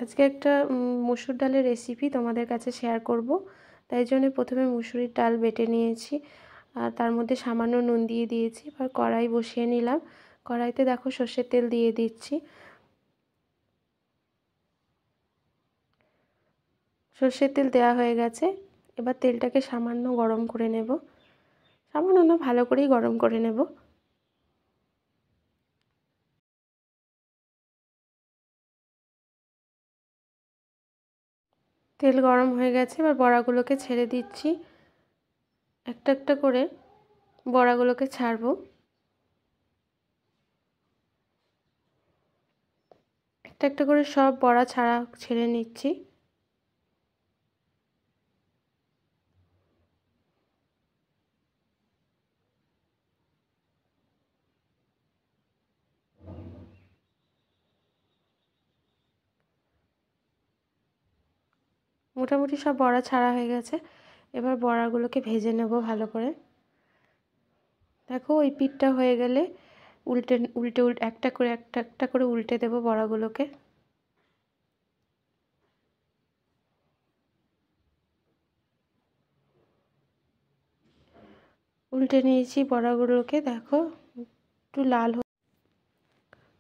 আজকে একটা মুসুর ডালের রেসিপি তোমাদের কাছে শেয়ার করব। তাই জন্য প্রথমে মুসুরির ডাল বেটে নিয়েছি আর তার মধ্যে সামান্য নুন দিয়ে দিয়েছি। এবার কড়াই বসিয়ে নিলাম। কড়াইতে দেখো সর্ষের তেল দিয়ে দিচ্ছি। সর্ষের তেল দেওয়া হয়ে গেছে। এবার তেলটাকে সামান্য গরম করে নেব। সামান্য না, ভালো করেই গরম করে নেব। তেল গরম হয়ে গেছে, এবার বড়াগুলোকে ছেড়ে দিচ্ছি। একটা একটা করে বড়াগুলোকে ছাড়বো। একটা একটা করে সব বড়া ছেড়ে নিচ্ছি। মোটামুটি সব বড়া ছাড়া হয়ে গেছে। এবার বড়াগুলোকে ভেজে নেব ভালো করে। দেখো ওই পিঠটা হয়ে গেলে উল্টে উল্টে উল্টে একটা করে একটা একটা করে উল্টে দেবো বড়াগুলোকে। উল্টে নিয়েছি বড়াগুলোকে। দেখো একটু লাল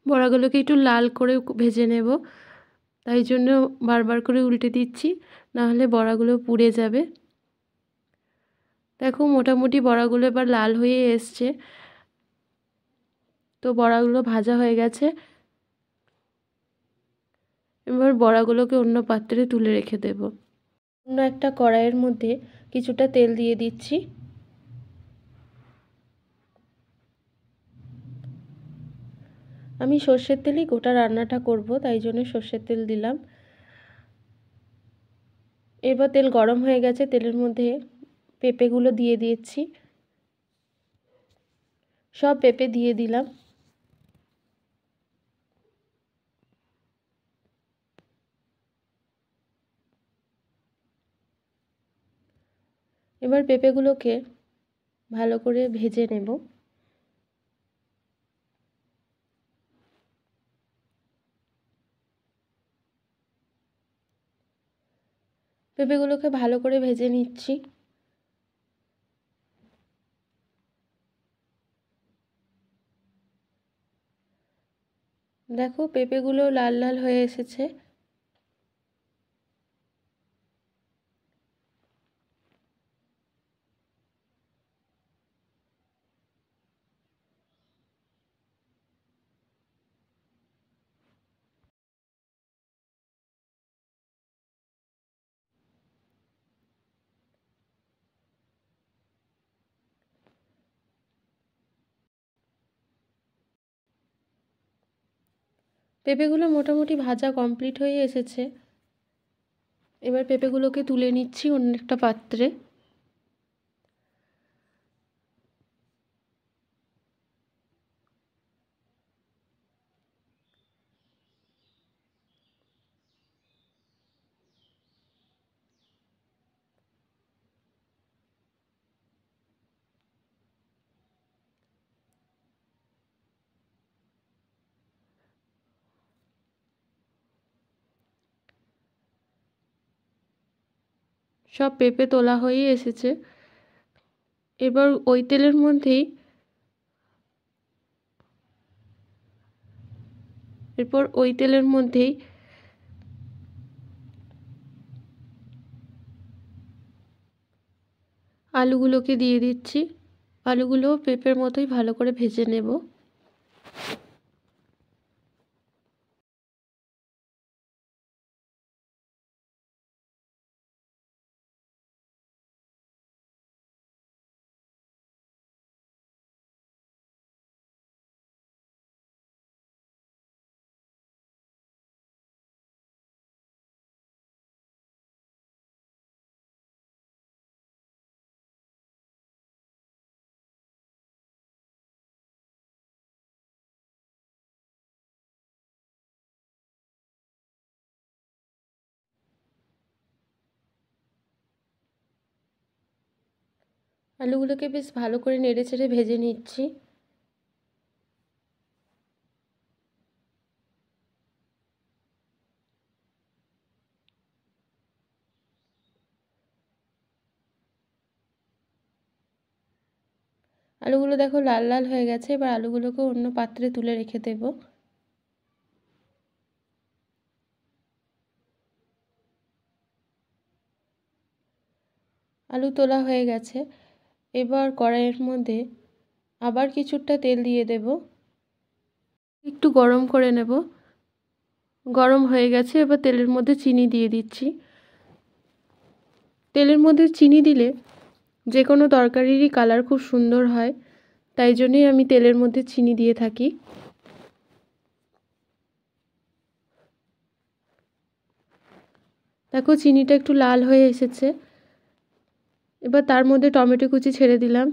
বড়াগুলোকে একটু লাল করে ভেজে নেব, তাই জন্য বারবার করে উল্টে দিচ্ছি, নাহলে বড়াগুলো পুড়ে যাবে। দেখো মোটামুটি বড়াগুলো এবার লাল হয়ে এসছে, তো বড়াগুলো ভাজা হয়ে গেছে। এবার বড়াগুলোকে অন্য পাত্রে তুলে রেখে দেব। অন্য একটা কড়াইয়ের মধ্যে কিছুটা তেল দিয়ে দিচ্ছি। আমি সর্ষের তেলেই গোটা রান্নাটা করব, তাই জন্য সর্ষের তেল দিলাম। এবার তেল গরম হয়ে গেছে, তেলের মধ্যে পেঁপেগুলো দিয়ে দিচ্ছি। সব পেঁপে দিয়ে দিলাম। এবার পেঁপেগুলোকে ভালো করে ভেজে নেব। পেঁপেগুলোকে ভালো করে ভেজে নিচ্ছি। দেখো পেঁপেগুলো লাল লাল হয়ে এসেছে। পেঁপেগুলো মোটামুটি ভাজা কমপ্লিট হয়ে এসেছে। এবার পেঁপেগুলোকে তুলে নিচ্ছি অন্য একটা পাত্রে। সব পেঁপে তোলা হয়ে এসেছে। এবার ওই তেলের মধ্যেই আলুগুলোকে দিয়ে দিচ্ছি। আলুগুলো পেঁপের মতোই ভালো করে ভেজে নেব। আলুগুলোকে বেশ ভালো করে নেড়ে চেড়ে ভেজে নিচ্ছি। আলুগুলো দেখো লাল লাল হয়ে গেছে। এবার আলুগুলোকে অন্য পাত্রে তুলে রেখে দেব। আলু তোলা হয়ে গেছে। এবার কড়াইয়ের মধ্যে আবার কিছুটা তেল দিয়ে দেব, একটু গরম করে নেব। গরম হয়ে গেছে, এবার তেলের মধ্যে চিনি দিয়ে দিচ্ছি। তেলের মধ্যে চিনি দিলে যে কোনো তরকারিরই কালার খুব সুন্দর হয়, তাই জন্যই আমি তেলের মধ্যে চিনি দিয়ে থাকি। দেখো চিনিটা একটু লাল হয়ে এসেছে। এবার তার মধ্যে টমেটো কুচি ছেড়ে দিলাম।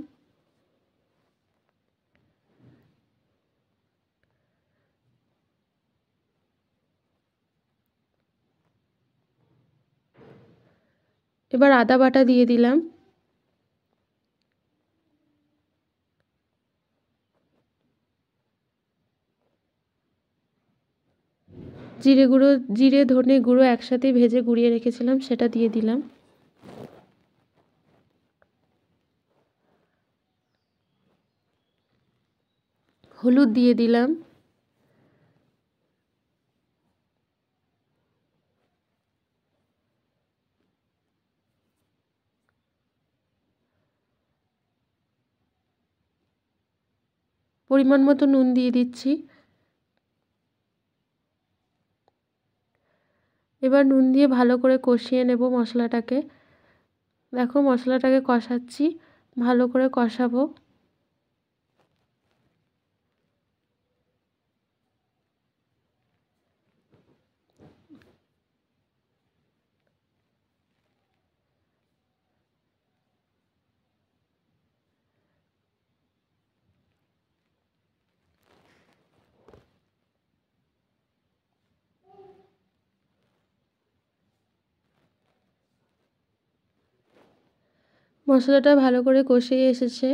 এবার আদা বাটা দিয়ে দিলাম। জিরে গুঁড়ো, জিরে ধনে গুঁড়ো একসাথে ভেজে গুঁড়িয়ে রেখেছিলাম, সেটা দিয়ে দিলাম। হলুদ দিয়ে দিলাম। পরিমাণ মতো নুন দিয়ে দিচ্ছি। এবার নুন দিয়ে ভালো করে কষিয়ে নেব মশলাটাকে। দেখো মশলাটাকে কষাচ্ছি, ভালো করে কষাবো। মশলাটা ভালো করে কষিয়ে এসেছে।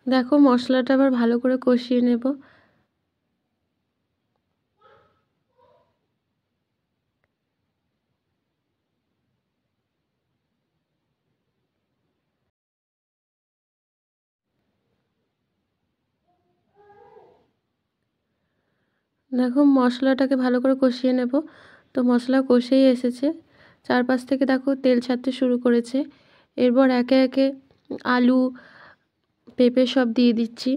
দেখো মশলাটা আবার ভালো করে কষিয়ে নেব। দেখো মশলাটাকে ভালো করে কষিয়ে নেব। তো মশলা কষেই এসেছে, চারপাশ থেকে দেখো তেল ছাড়তে শুরু করেছে। এরপর একে একে আলু, পেঁপে সব দিয়ে দিচ্ছি,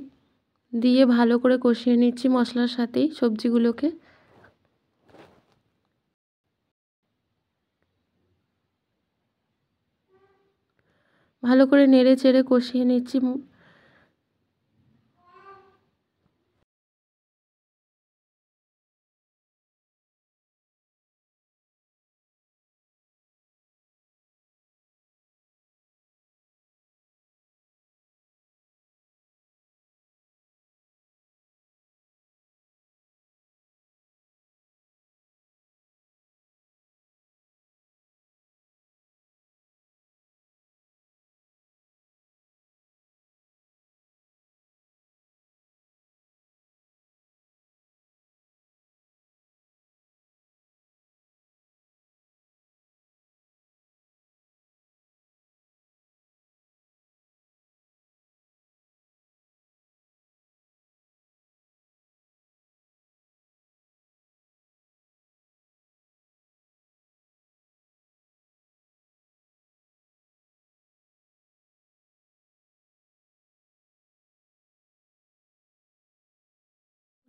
দিয়ে ভালো করে কষিয়ে নিচ্ছি মশলার সাথেই সবজিগুলোকে। ভালো করে নেড়ে চেড়ে কষিয়ে নিচ্ছি।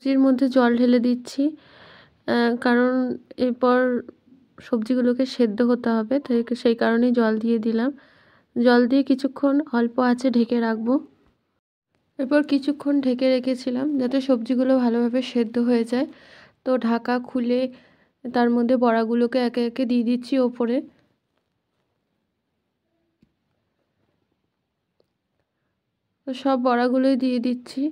সবজির মধ্যে জল ঢেলে দিচ্ছি, কারণ এরপর সবজিগুলোকে সেদ্ধ হতে হবে, তো সেই কারণেই জল দিয়ে দিলাম। জল দিয়ে কিছুক্ষণ অল্প আঁচে ঢেকে রাখবো। এরপর কিছুক্ষণ ঢেকে রেখেছিলাম যাতে সবজিগুলো ভালোভাবে সেদ্ধ হয়ে যায়। তো ঢাকা খুলে তার মধ্যে বড়াগুলোকে একে একে দিয়ে দিচ্ছি ওপরে। তো সব বড়াগুলোই দিয়ে দিচ্ছি।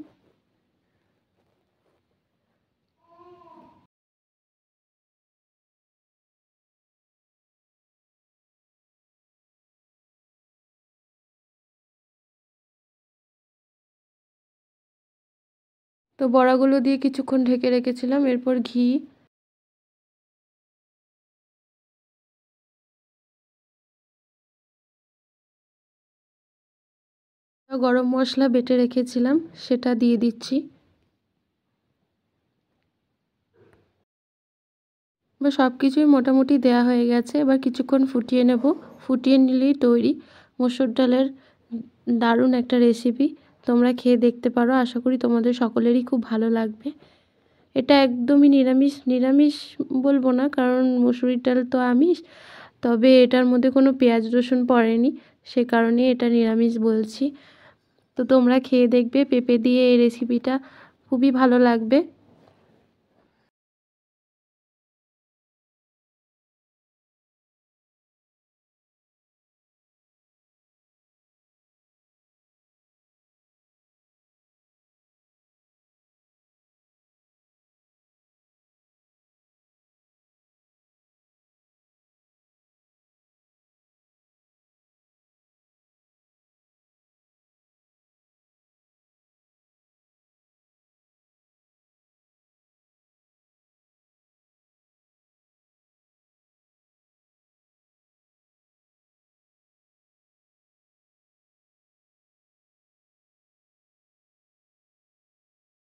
তো বড়াগুলো দিয়ে কিছুক্ষণ ঢেকে রেখেছিলাম। এরপর ঘি, গরম মশলা বেটে রেখেছিলাম সেটা দিয়ে দিচ্ছি। বা সব কিছুই মোটামুটি দেয়া হয়ে গেছে। এবার কিছুক্ষণ ফুটিয়ে নেব। ফুটিয়ে নিলেই তৈরি মসুর ডালের দারুণ একটা রেসিপি। তোমরা খেয়ে দেখতে পারো, আশা করি তোমাদের সকলেরই খুব ভালো লাগবে। এটা একদমই নিরামিষ, নিরামিষ বলবো না কারণ মুসুরির ডাল তো আমিষ, তবে এটার মধ্যে কোনো পেঁয়াজ রসুন পড়েনি, সে কারণে এটা নিরামিষ বলছি। তো তোমরা খেয়ে দেখবে, পেঁপে দিয়ে এই রেসিপিটা খুবই ভালো লাগবে।